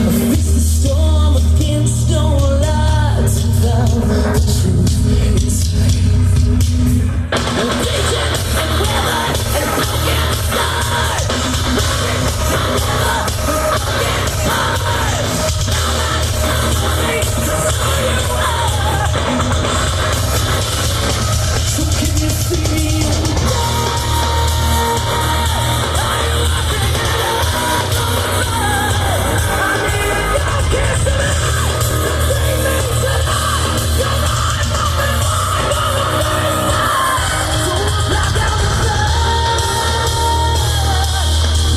Face the storm against all odds and found the truth inside. And beaten and weathered and broken inside. Broken forever with broken heart. Now that I'm wanting to know you are. So can you see me in the dark? Are you laughing at us on the road? I need your kiss tonight. To save me tonight. You're mine, nothing mine, but the first time. So we'll block out the sun.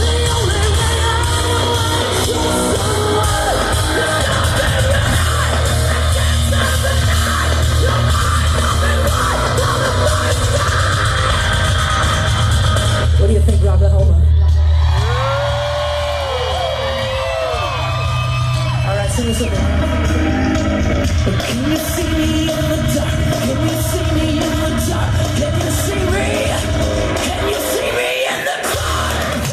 The only way I know how to kiss someone is nothing tonight. And dance of the night. You're mine, nothing mine, but the first time. What do you think, Rocklahoma? Alright, sing us something. Can you see me in the dark? Can you see me in the dark? Can you see me? Can you see me in the dark?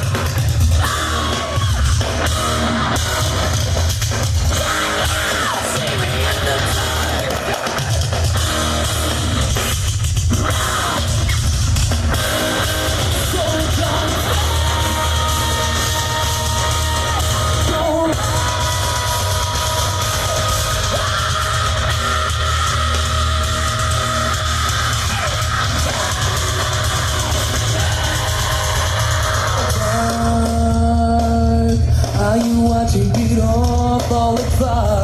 See me in the dark. So don't Are you watching it all fall apart?